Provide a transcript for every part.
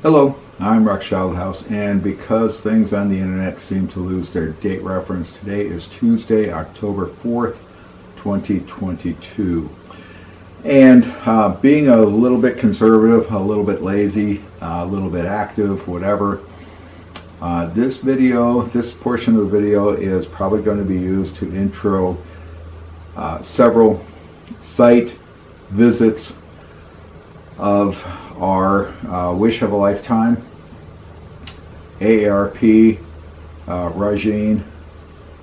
Hello, I'm Rock House, and because things on the internet seem to lose their date reference, today is Tuesday, October 4th, 2022. And being a little bit conservative, a little bit lazy, a little bit active, whatever, this portion of the video is probably going to be used to intro several site visits of our Wish of a Lifetime AARP Regine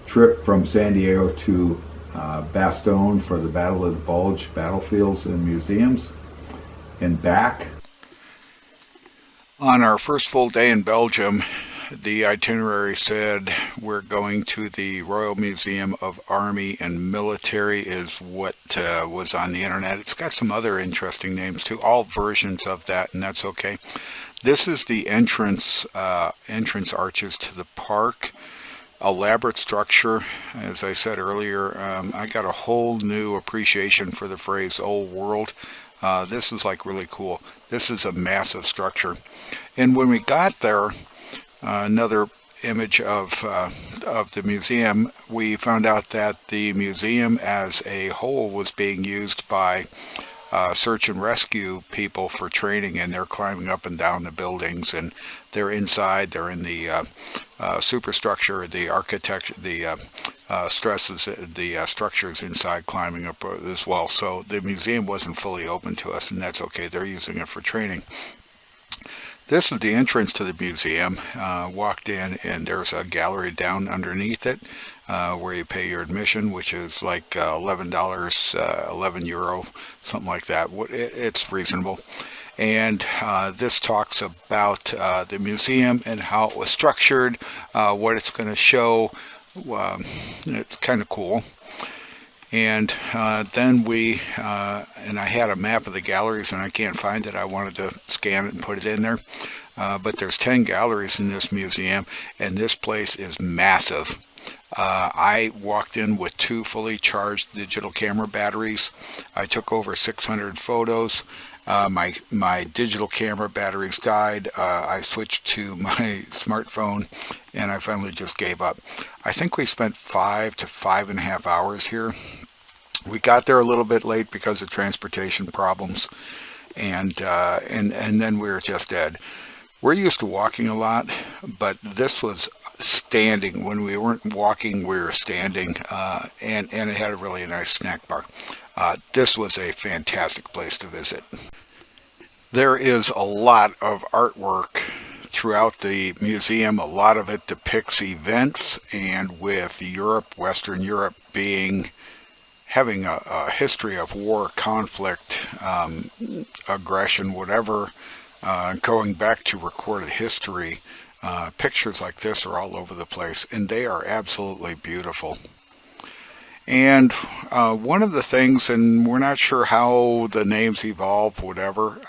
trip from San Diego to Bastogne for the Battle of the Bulge battlefields and museums and back. On our first full day in Belgium, the itinerary said we're going to the Royal Museum of Army and Military is what was on the internet. It's got some other interesting names too, all versions of that, and that's okay. This is the entrance arches to the park. Elaborate structure. As I said earlier, I got a whole new appreciation for the phrase old world. This is like really cool. This is a massive structure. And when we got there, another image of the museum, we found out that the museum as a whole was being used by search and rescue people for training, and they're climbing up and down the buildings, and they're inside, they're in the superstructure, the architecture, the structures inside climbing up as well. So the museum wasn't fully open to us, and that's okay. They're using it for training. This is the entrance to the museum. Walked in, and there's a gallery down underneath it where you pay your admission, which is like $11, 11 euro, something like that. It's reasonable. And this talks about the museum and how it was structured, what it's going to show. It's kind of cool. And then and I had a map of the galleries, and I can't find it. I wanted to scan it and put it in there. But there's 10 galleries in this museum, and this place is massive. I walked in with 2 fully charged digital camera batteries. I took over 600 photos. My digital camera batteries died. I switched to my smartphone, and I finally just gave up. I think we spent 5 to 5.5 hours here. We got there a little bit late because of transportation problems, and then we were just dead. We're used to walking a lot, but this was standing. When we weren't walking, we were standing, and it had a really nice snack bar. This was a fantastic place to visit. There is a lot of artwork throughout the museum. A lot of it depicts events, and with Europe, Western Europe having a history of war, conflict, aggression, whatever, going back to recorded history, pictures like this are all over the place, and they are absolutely beautiful. And one of the things, and we're not sure how the names evolve, whatever,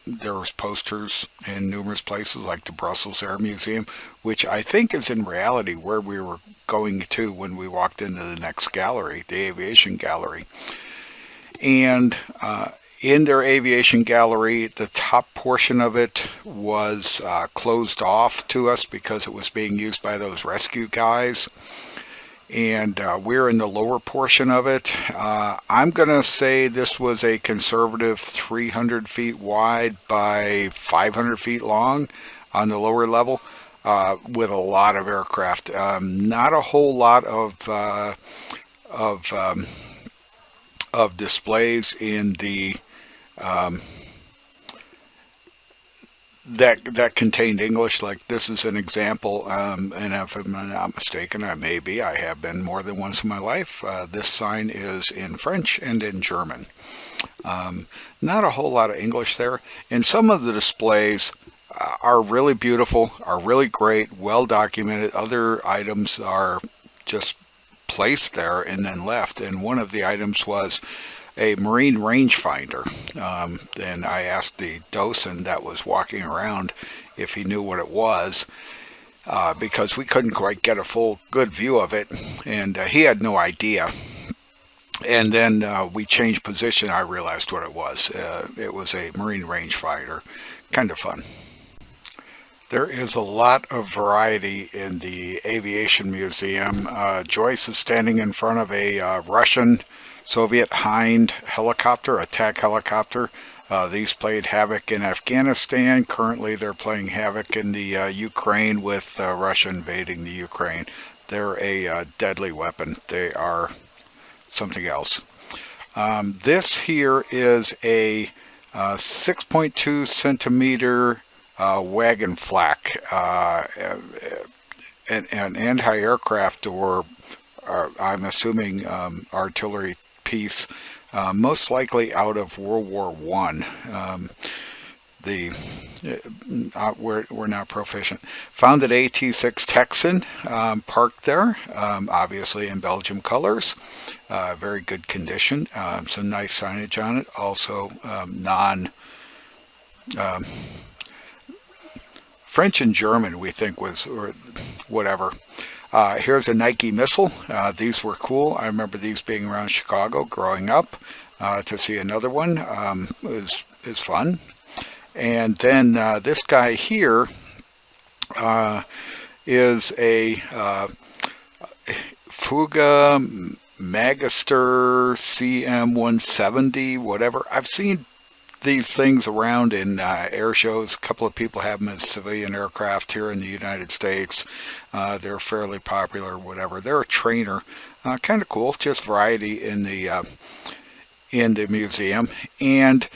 there was posters in numerous places like the Brussels Air Museum, which I think is in reality where we were going to when we walked into the next gallery, the aviation gallery. And in their aviation gallery, the top portion of it was closed off to us because it was being used by those rescue guys. And we're in the lower portion of it. I'm going to say this was a conservative 300 feet wide by 500 feet long on the lower level, with a lot of aircraft. Not a whole lot of displays in the that contained English. Like this is an example, and if I'm not mistaken, I have been more than once in my life. This sign is in French and in German. Not a whole lot of English there, and some of the displays are really beautiful, are really great, well documented. Other items are just placed there and then left, and one of the items was a marine rangefinder. And I asked the docent that was walking around if he knew what it was, because we couldn't quite get a good view of it, and he had no idea. And then we changed position. I realized what it was. It was a marine rangefinder, kind of fun. There is a lot of variety in the Aviation Museum. Joyce is standing in front of a Russian Soviet Hind helicopter, attack helicopter. These played havoc in Afghanistan. Currently they're playing havoc in the Ukraine with Russia invading the Ukraine. They're a deadly weapon. They are something else. This here is a 6.2 centimeter wagon flak, an anti-aircraft or I'm assuming artillery piece, most likely out of World War I. We're not proficient. Found at AT6 Texan, parked there, obviously in Belgium colors. Very good condition. Some nice signage on it. Also French and German, we think was, or whatever. Here's a Nike missile. These were cool. I remember these being around Chicago growing up. To see another one is fun. And then this guy here is a Fuga Magister CM170, whatever. I've seen these things around in air shows. A couple of people have them as civilian aircraft here in the United States. They're fairly popular, whatever. They're a trainer. Kind of cool. Just variety in the museum. And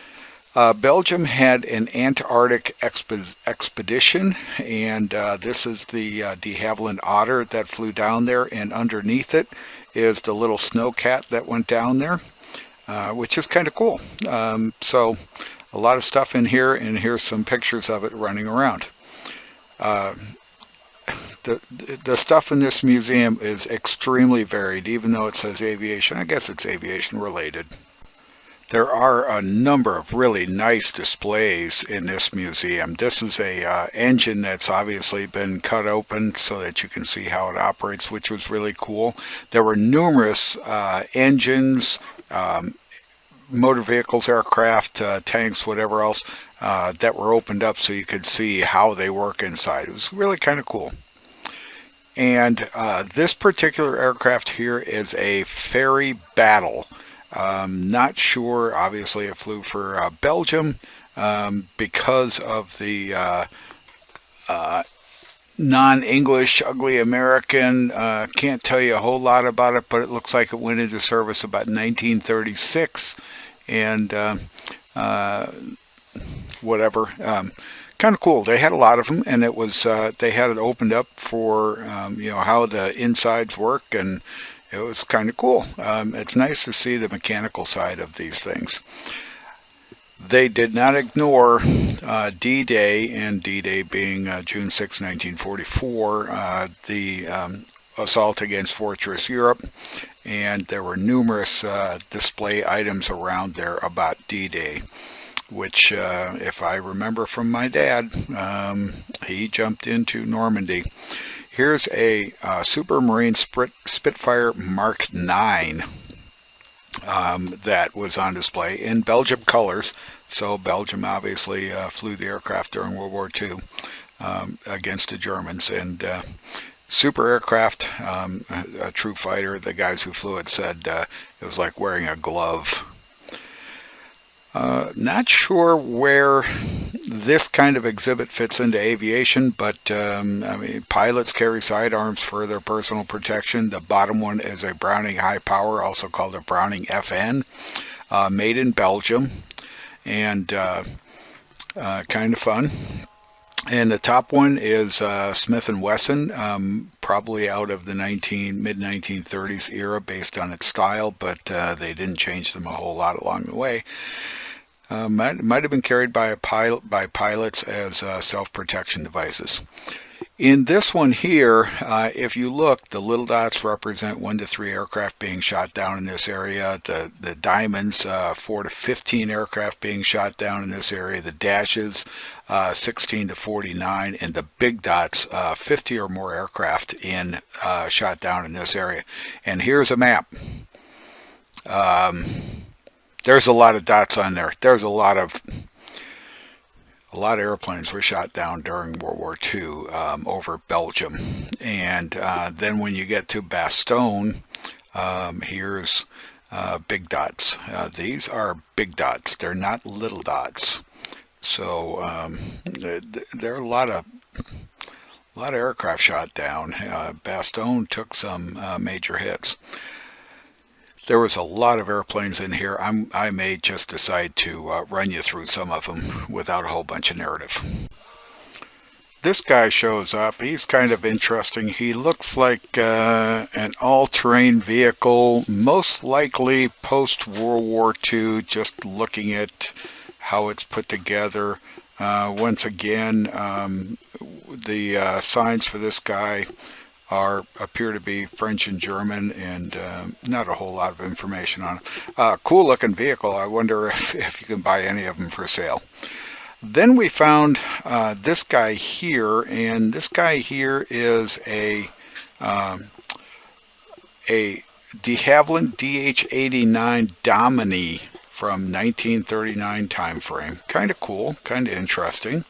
Belgium had an Antarctic expedition, and this is the de Havilland Otter that flew down there, and underneath it is the little snowcat that went down there, which is kind of cool. So a lot of stuff in here, and here's some pictures of it running around. The stuff in this museum is extremely varied, even though it says aviation. I guess it's aviation related. There are a number of really nice displays in this museum. This is a engine that's obviously been cut open so that you can see how it operates, which was really cool. There were numerous engines, motor vehicles, aircraft, tanks, whatever else, that were opened up so you could see how they work inside. It was really kind of cool. And this particular aircraft here is a Ferry Battle. Not sure, obviously it flew for Belgium because of the non-English, ugly American. Can't tell you a whole lot about it, but it looks like it went into service about 1936 and whatever. Kind of cool. They had a lot of them, and it was they had it opened up for how the insides work, and it was kind of cool. It's nice to see the mechanical side of these things. They did not ignore D-Day, and D-Day being June 6, 1944, the assault against Fortress Europe, and there were numerous display items around there about D-Day, which, if I remember from my dad, he jumped into Normandy. Here's a Supermarine Spitfire Mark 9 that was on display in Belgium colors. So Belgium obviously flew the aircraft during World War II against the Germans. And super aircraft, a true fighter. The guys who flew it said it was like wearing a glove. Not sure where this kind of exhibit fits into aviation, but I mean, pilots carry sidearms for their personal protection. The bottom one is a Browning High Power, also called a Browning FN, made in Belgium, and kind of fun. And the top one is Smith & Wesson, probably out of the mid-1930s era based on its style, but they didn't change them a whole lot along the way. Might have been carried by pilots as self-protection devices. In this one here, if you look, the little dots represent 1 to 3 aircraft being shot down in this area. The diamonds, 4 to 15 aircraft being shot down in this area. The dashes, 16 to 49, and the big dots, 50 or more aircraft shot down in this area. And here's a map. There's a lot of dots on there. There's a lot of a lot of airplanes were shot down during World War II over Belgium. And then when you get to Bastogne, here's big dots. These are big dots. They're not little dots. So there are a lot of aircraft shot down. Bastogne took some major hits. There was a lot of airplanes in here. I may just decide to run you through some of them without a whole bunch of narrative. This guy shows up. He's kind of interesting. He looks like an all-terrain vehicle, most likely post-World War II, just looking at how it's put together. Once again, the signs for this guy appear to be French and German, and not a whole lot of information on it. Cool looking vehicle. I wonder if you can buy any of them for sale. Then we found this guy here, and this guy here is a de Havilland DH-89 Domini from 1939 time frame. Kind of cool, kind of interesting.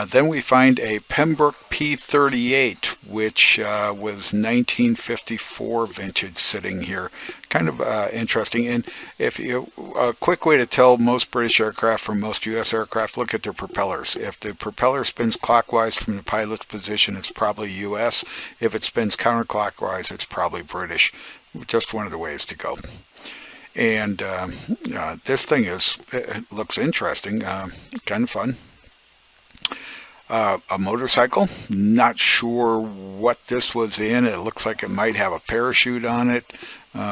Then we find a Pembroke P-38, which was 1954 vintage, sitting here. Kind of interesting. And a quick way to tell most British aircraft from most U.S. aircraft, look at their propellers. If the propeller spins clockwise from the pilot's position, it's probably U.S. If it spins counterclockwise, it's probably British. Just one of the ways to go. And this thing looks interesting, kind of fun. A motorcycle, not sure what this was in. It looks like it might have a parachute on it,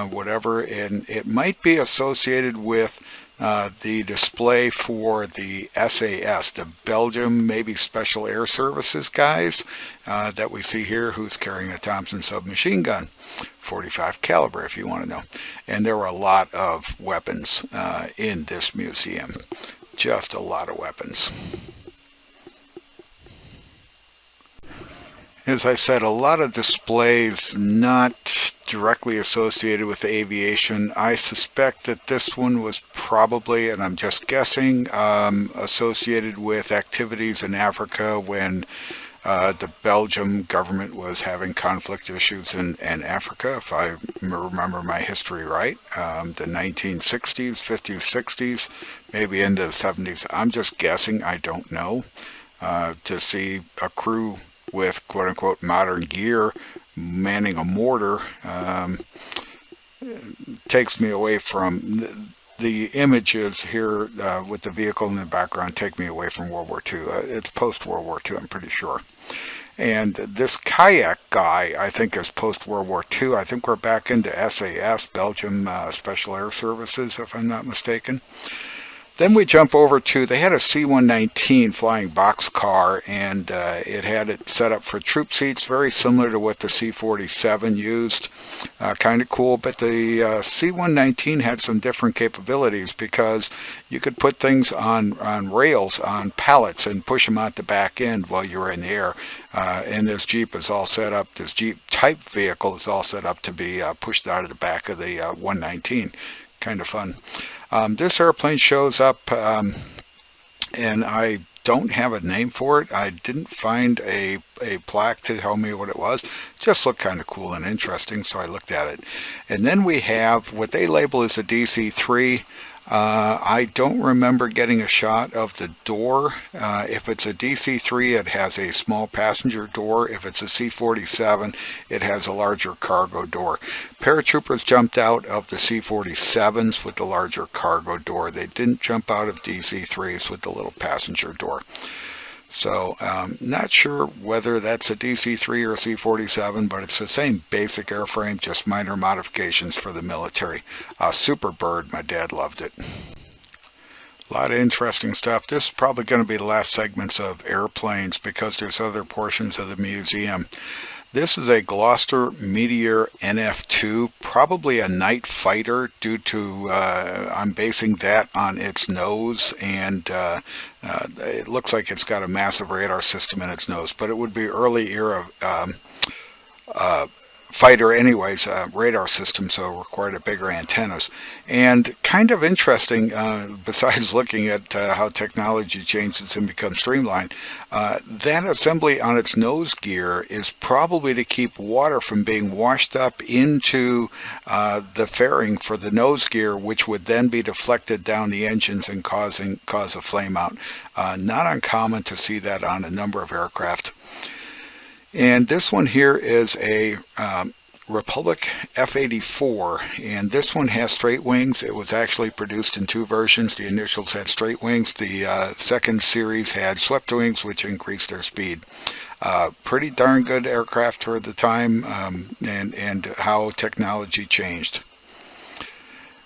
whatever, and it might be associated with the display for the SAS, the Belgium, maybe Special Air Services guys that we see here, who's carrying a Thompson submachine gun, 45 caliber if you want to know. And there were a lot of weapons in this museum, just a lot of weapons. As I said, a lot of displays not directly associated with aviation. I suspect that this one was probably, and I'm just guessing, associated with activities in Africa when the Belgium government was having conflict issues in Africa, if I remember my history right. The 1960s, 50s, 60s, maybe into the 70s. I'm just guessing, I don't know. To see a crew with quote-unquote modern gear manning a mortar takes me away from the images here with the vehicle in the background. Take me away from World War II. It's post-World War II, I'm pretty sure. And this kayak guy, I think, is post-World War II. I think we're back into SAS, Belgium Special Air Services, if I'm not mistaken. Then we jump over to, they had a C-119 flying boxcar, and it had it set up for troop seats, very similar to what the C-47 used. Kind of cool, but the C-119 had some different capabilities because you could put things on rails, on pallets, and push them out the back end while you were in the air. And this Jeep is all set up, this Jeep type vehicle is all set up to be pushed out of the back of the 119. Kind of fun. This airplane shows up, and I don't have a name for it. I didn't find a plaque to tell me what it was. Just looked kind of cool and interesting, so I looked at it. And then we have what they label as a DC-3. I don't remember getting a shot of the door. If it's a DC-3, it has a small passenger door. If it's a C-47, it has a larger cargo door. Paratroopers jumped out of the C-47s with the larger cargo door. They didn't jump out of DC-3s with the little passenger door. So not sure whether that's a DC-3 or a C-47, but it's the same basic airframe, just minor modifications for the military. Super Bird, my dad loved it. A lot of interesting stuff. This is probably going to be the last segments of airplanes because there's other portions of the museum. This is a Gloucester Meteor NF2, probably a night fighter due to, I'm basing that on its nose, and it looks like it's got a massive radar system in its nose, but it would be early era fighter anyways, radar system, so required a bigger antennas. And kind of interesting, besides looking at how technology changes and becomes streamlined, that assembly on its nose gear is probably to keep water from being washed up into the fairing for the nose gear, which would then be deflected down the engines and cause a flame out. Not uncommon to see that on a number of aircraft. And this one here is a Republic F-84, and this one has straight wings. It was actually produced in two versions. The initials had straight wings. The second series had swept wings, which increased their speed. Pretty darn good aircraft for the time, and how technology changed.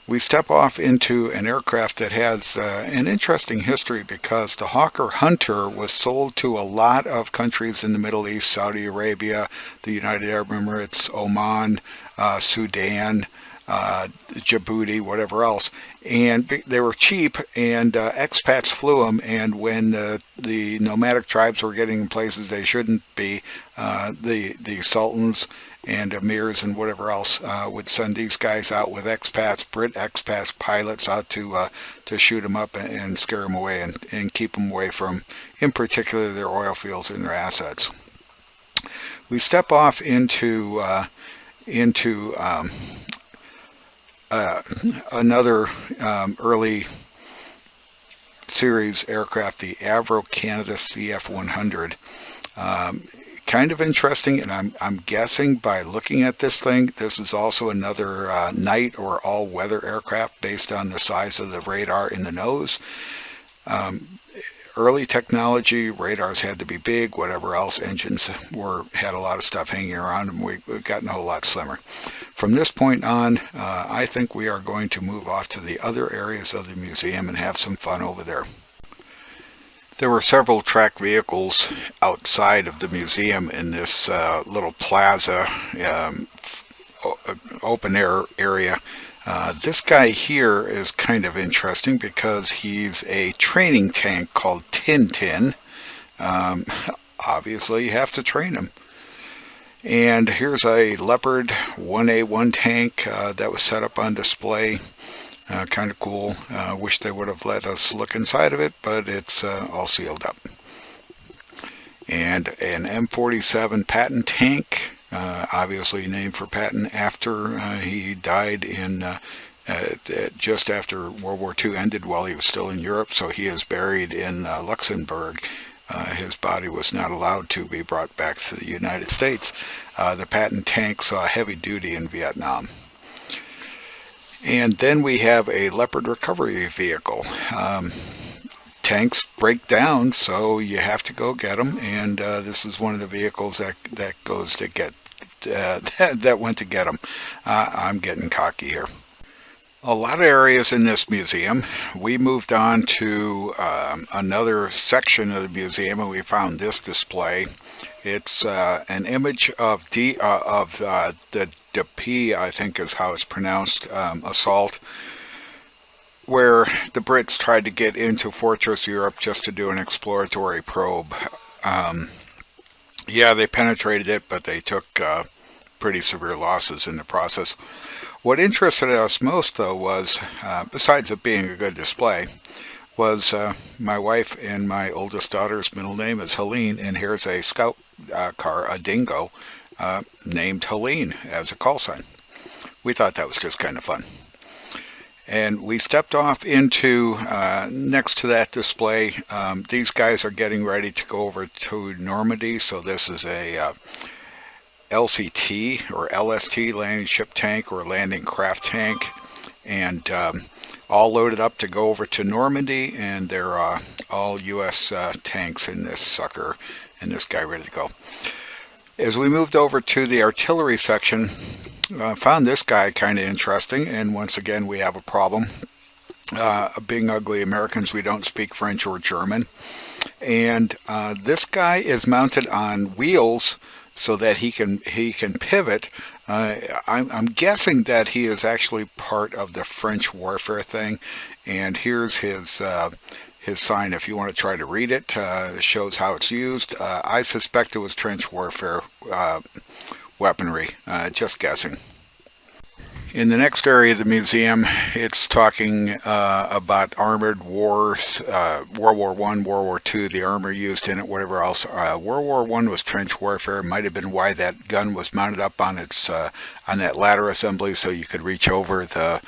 We step off into an aircraft that has an interesting history, because the Hawker Hunter was sold to a lot of countries in the Middle East: Saudi Arabia, the United Arab Emirates, Oman, Sudan, Djibouti, whatever else. And they were cheap, and expats flew them. And when the nomadic tribes were getting in places they shouldn't be, the sultans and emirs and whatever else would send these guys out with expats, Brit expats pilots, out to shoot them up and scare them away, and keep them away from, in particular, their oil fields and their assets. We step off into another early series aircraft, the Avro Canada CF-100. Kind of interesting, and I'm guessing by looking at this thing, this is also another night or all-weather aircraft based on the size of the radar in the nose. Early technology, radars had to be big, whatever else, engines had a lot of stuff hanging around them. We've gotten a whole lot slimmer. From this point on, I think we are going to move off to the other areas of the museum and have some fun over there. There were several track vehicles outside of the museum in this little plaza, open air area. This guy here is kind of interesting because he's a training tank called Tintin. Obviously, you have to train him. And here's a Leopard 1A1 tank that was set up on display. Kind of cool. Wish they would have let us look inside of it, but it's all sealed up. And an M47 Patton tank, obviously named for Patton after he died in just after World War II ended, while he was still in Europe. So he is buried in Luxembourg. His body was not allowed to be brought back to the United States. The Patton tank saw heavy duty in Vietnam. And then we have a Leopard recovery vehicle. Tanks break down, so you have to go get them, and this is one of the vehicles that goes to get that went to get them. I'm getting cocky here. A lot of areas in this museum. We moved on to another section of the museum, and we found this display. It's an image of the Dieppe, I think is how it's pronounced, assault, where the Brits tried to get into Fortress Europe just to do an exploratory probe. Yeah, they penetrated it, but they took pretty severe losses in the process. What interested us most, though, was, besides it being a good display, was my wife and my oldest daughter's middle name is Helene, and here's a scout car, a dingo, named Helene as a call sign. We thought that was just kind of fun. And we stepped off into, next to that display, these guys are getting ready to go over to Normandy. So this is a LCT or LST, landing ship tank or landing craft tank, and all loaded up to go over to Normandy, and they're all U.S. tanks in this sucker, and this guy ready to go. As we moved over to the artillery section, found this guy kind of interesting, and once again we have a problem. Being ugly Americans, we don't speak French or German, and this guy is mounted on wheels so that he can pivot. I'm guessing that he is actually part of the French warfare thing, and here's his sign. If you want to try to read it, it shows how it's used. I suspect it was trench warfare weaponry. Just guessing. In the next area of the museum, it's talking about armored wars, World War I, World War II, the armor used in it, whatever else. World War I was trench warfare. Might have been why that gun was mounted up on its on that ladder assembly, so you could reach over the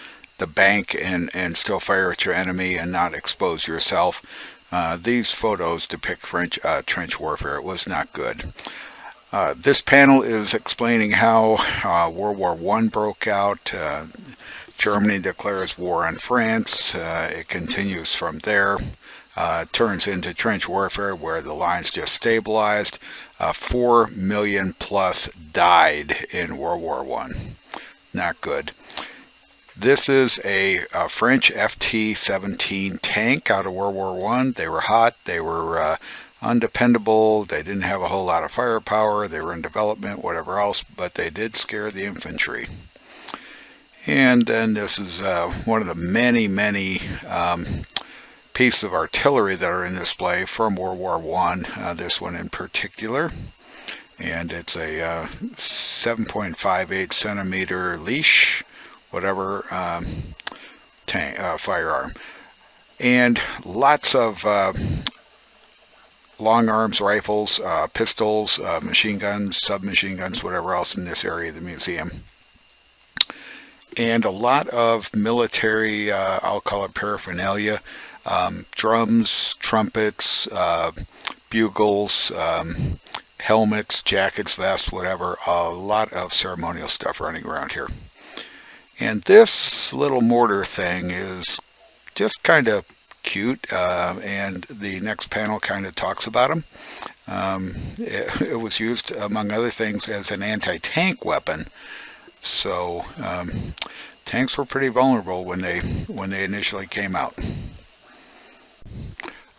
bank and still fire at your enemy and not expose yourself. These photos depict trench warfare. It was not good. This panel is explaining how World War I broke out. Germany declares war on France. It continues from there. Turns into trench warfare where the lines just stabilized. 4 million plus died in World War I. Not good. This is a French FT-17 tank out of World War I. They were hot. They were undependable. They didn't have a whole lot of firepower. They were in development, whatever else, but they did scare the infantry. And then this is one of the many pieces of artillery that are in display from World War I. This one in particular, and it's a 7.58 centimeter leash, whatever, firearm, and lots of long arms rifles, pistols, machine guns, submachine guns, whatever else in this area of the museum. And a lot of military, I'll call it paraphernalia, drums, trumpets, bugles, helmets, jackets, vests, whatever. A lot of ceremonial stuff running around here. And this little mortar thing is just kind of cute, and the next panel kind of talks about them. It was used, among other things, as an anti-tank weapon. So tanks were pretty vulnerable when they initially came out.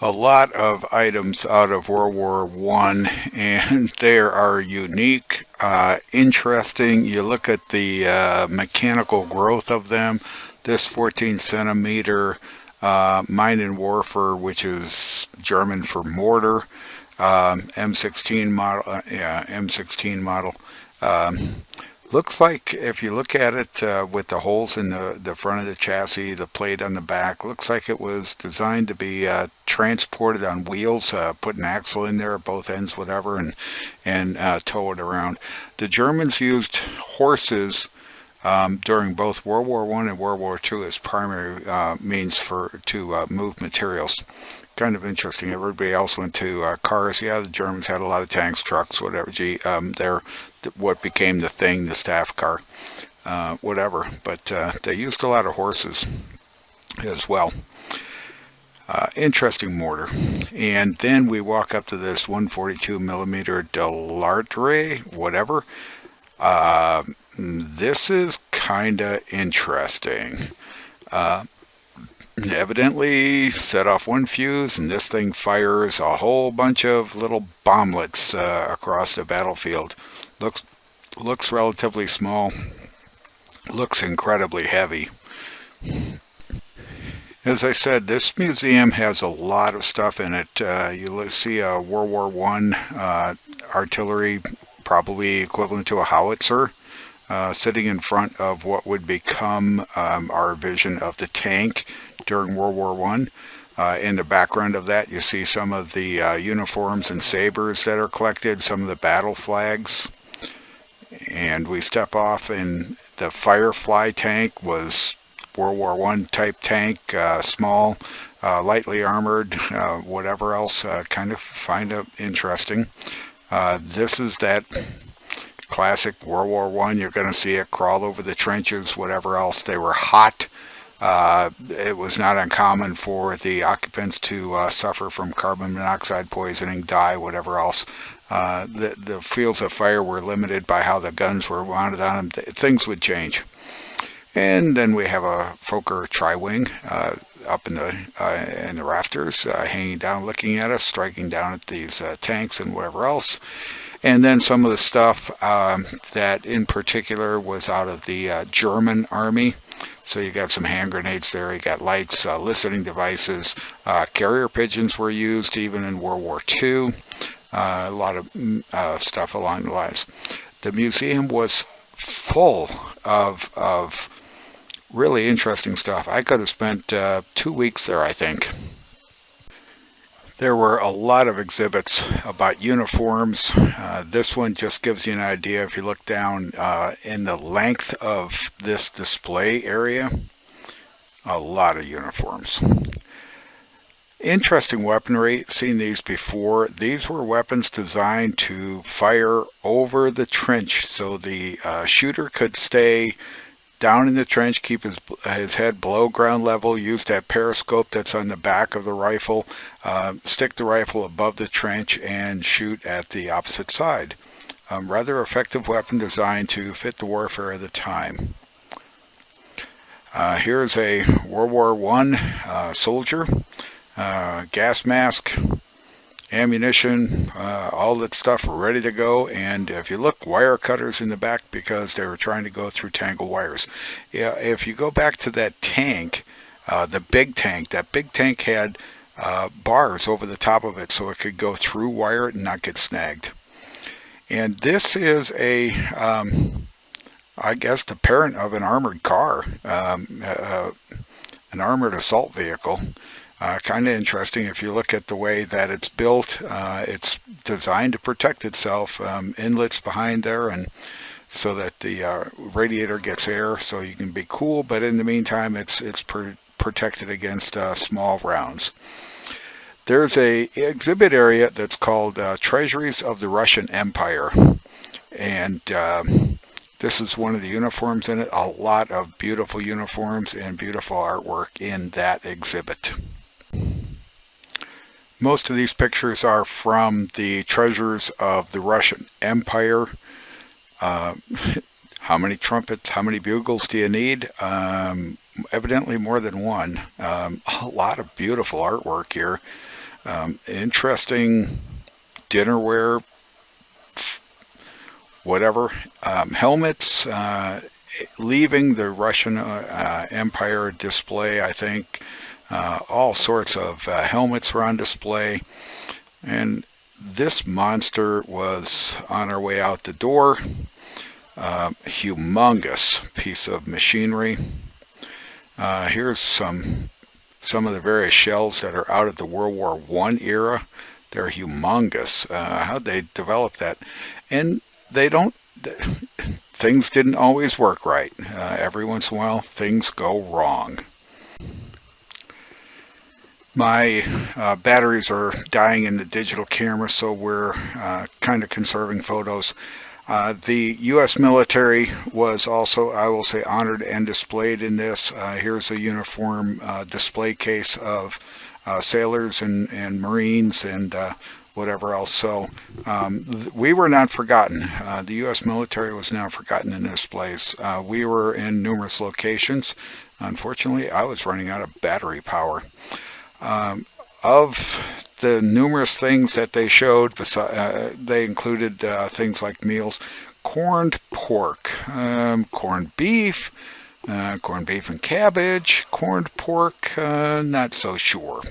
A lot of items out of World War I, and they are unique, interesting. You look at the mechanical growth of them. This 14 centimeter Mine and Warfare, which is German for mortar, M16 model. M16 model. Looks like, if you look at it with the holes in the front of the chassis, the plate on the back, looks like it was designed to be transported on wheels, put an axle in there at both ends, whatever, and tow it around. The Germans used horses during both World War I and World War II as primary means to move materials. Kind of interesting. Everybody else went to cars. Yeah, the Germans had a lot of tanks, trucks, whatever. They're what became the thing, the staff car, whatever. But they used a lot of horses as well. Interesting mortar. And then we walk up to this 142 millimeter Delartre, whatever. This is kind of interesting. Evidently set off one fuse, and this thing fires a whole bunch of little bomblets across the battlefield. Looks relatively small. Looks incredibly heavy. As I said, this museum has a lot of stuff in it. You see a World War I artillery, probably equivalent to a howitzer, sitting in front of what would become our vision of the tank during World War I. In the background of that, you see some of the uniforms and sabers that are collected, some of the battle flags. And we step off, and the Firefly tank was World War I type tank, small, lightly armored, whatever else. Kind of find it interesting. This is that classic World War I. You're going to see it crawl over the trenches, whatever else. They were hot. It was not uncommon for the occupants to suffer from carbon monoxide poisoning, die, whatever else. The fields of fire were limited by how the guns were mounted on them. Things would change. And then we have a Fokker tri-wing up in the rafters, hanging down, looking at us, striking down at these tanks and whatever else. And then some of the stuff that in particular was out of the German army. So you got some hand grenades there, you got lights, listening devices, carrier pigeons were used even in World War II, a lot of stuff along the lines. The museum was full of really interesting stuff. I could have spent 2 weeks there, I think. There were a lot of exhibits about uniforms. This one just gives you an idea. If you look down in the length of this display area, a lot of uniforms. Interesting weaponry, seen these before. These were weapons designed to fire over the trench so the shooter could stay down in the trench, keep his head below ground level, use that periscope that's on the back of the rifle, stick the rifle above the trench and shoot at the opposite side. Rather effective weapon designed to fit the warfare of the time. Here's a World War I soldier, gas mask, ammunition, all that stuff ready to go. And if you look, wire cutters in the back because they were trying to go through tangled wires. Yeah, if you go back to that tank, the big tank, that big tank had bars over the top of it so it could go through wire and not get snagged. And this is I guess the parent of an armored car, an armored assault vehicle. Kind of interesting. If you look at the way that it's built, it's designed to protect itself. Inlets behind there, and so that the radiator gets air, so you can be cool. But in the meantime, it's protected against small rounds. There's a exhibit area that's called Treasuries of the Russian Empire, and this is one of the uniforms in it. A lot of beautiful uniforms and beautiful artwork in that exhibit. Most of these pictures are from the treasures of the Russian Empire. How many trumpets, how many bugles do you need? Evidently more than one. A lot of beautiful artwork here. Interesting dinnerware, whatever. Helmets, leaving the Russian Empire display, I think. All sorts of helmets were on display, and this monster was on our way out the door. Humongous piece of machinery. Here's some of the various shells that are out of the World War I era. They're humongous. How'd they develop that? And they don't. Things didn't always work right. Every once in a while, things go wrong. My batteries are dying in the digital camera, so we're kind of conserving photos. The U.S. military was also, I will say, honored and displayed in this. Here's a uniform display case of sailors and Marines and whatever else. So we were not forgotten. The U.S. military was not forgotten in this place. We were in numerous locations. Unfortunately, I was running out of battery power. Of the numerous things that they showed, they included things like meals, corned pork, corned beef and cabbage, corned pork, not so sure.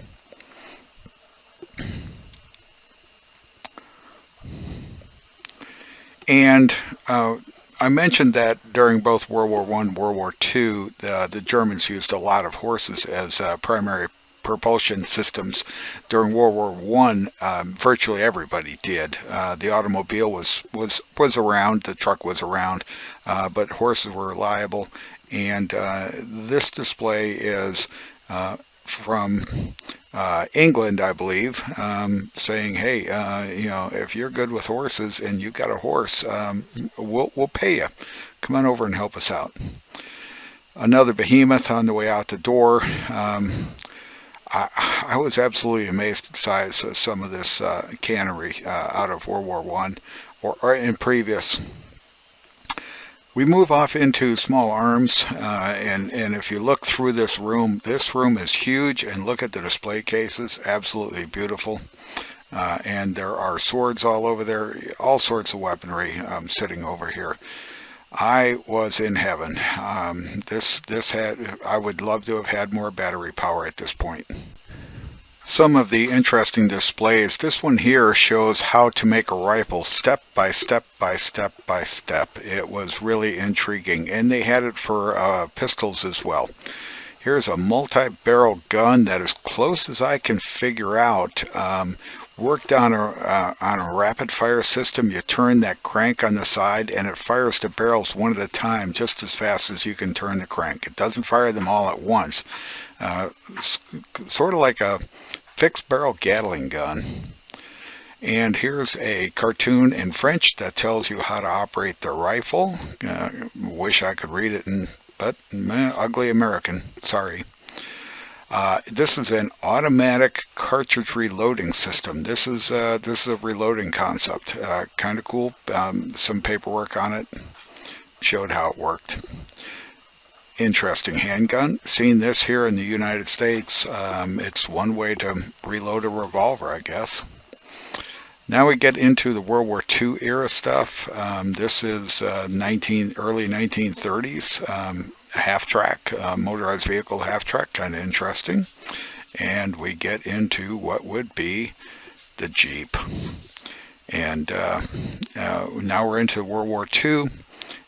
And I mentioned that during both World War I and World War II, the Germans used a lot of horses as primary propulsion systems. During World War I, virtually everybody did. The automobile was around, the truck was around, but horses were reliable. And this display is from England, I believe, saying, "Hey, if you're good with horses and you've got a horse, we'll pay you. Come on over and help us out." Another behemoth on the way out the door. I was absolutely amazed at the size of some of this cannery out of World War I or in previous. We move off into small arms, and if you look through this room is huge, and look at the display cases, absolutely beautiful. And there are swords all over there, all sorts of weaponry sitting over here. I was in heaven. I would love to have had more battery power at this point. some of the interesting displays. This one here shows how to make a rifle step by step by step by step. It was really intriguing, and they had it for pistols as well. Here's a multi-barrel gun that, as close as I can figure out, worked on a rapid fire system. You turn that crank on the side and it fires the barrels one at a time just as fast as you can turn the crank. It doesn't fire them all at once. Sort of like a fixed barrel Gatling gun. And here's a cartoon in French that tells you how to operate the rifle. Wish I could read it, but ugly American, sorry. This is an automatic cartridge reloading system. This is a reloading concept. Kind of cool. Some paperwork on it showed how it worked. Interesting handgun. Seen this here in the United States. It's one way to reload a revolver, I guess. Now we get into the World War II era stuff. This is early 1930s. Half-track, motorized vehicle half-track, kind of interesting. And we get into what would be the Jeep. And now we're into World War II,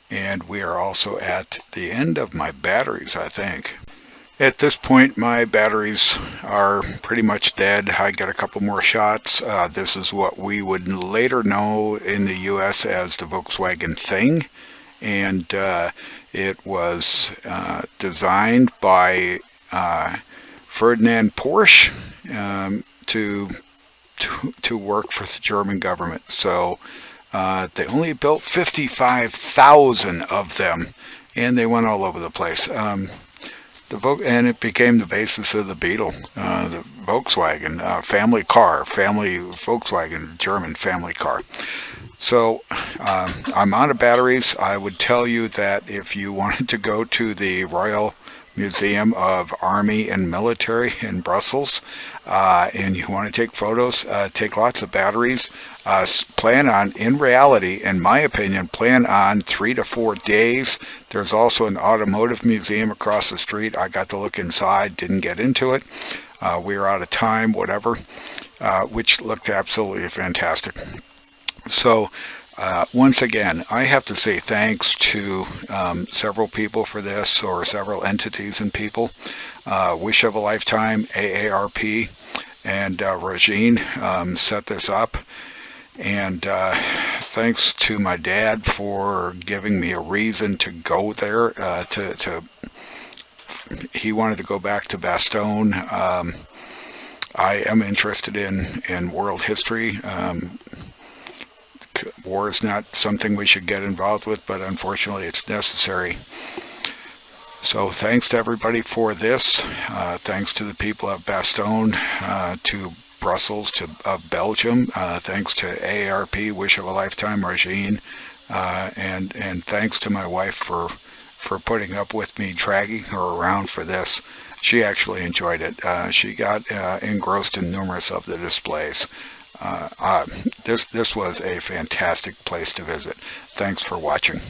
and we are also at the end of my batteries, I think. At this point, my batteries are pretty much dead. I got a couple more shots. This is what we would later know in the U.S. as the Volkswagen Thing. And it was designed by Ferdinand Porsche to work for the German government. So they only built 55,000 of them, and they went all over the place. And it became the basis of the Beetle, the Volkswagen family car, Volkswagen German family car. So I'm out of batteries. I would tell you that if you wanted to go to the Royal Museum of Army and Military in Brussels and you want to take photos, take lots of batteries, plan on, in reality, in my opinion, plan on 3 to 4 days. There's also an automotive museum across the street. I got to look inside, didn't get into it. We were out of time, whatever, which looked absolutely fantastic. So once again, I have to say thanks to several people for this, or several entities and people. Wish of a Lifetime, AARP, and Regine set this up. And thanks to my dad for giving me a reason to go there. He wanted to go back to Bastogne. I am interested in world history. War is not something we should get involved with, but unfortunately it's necessary. So thanks to everybody for this. Thanks to the people of Bastogne, to Brussels, to Belgium. Thanks to AARP, Wish of a Lifetime, Regine, and thanks to my wife for putting up with me dragging her around for this. She actually enjoyed it. She got engrossed in numerous of the displays. This was a fantastic place to visit. Thanks for watching.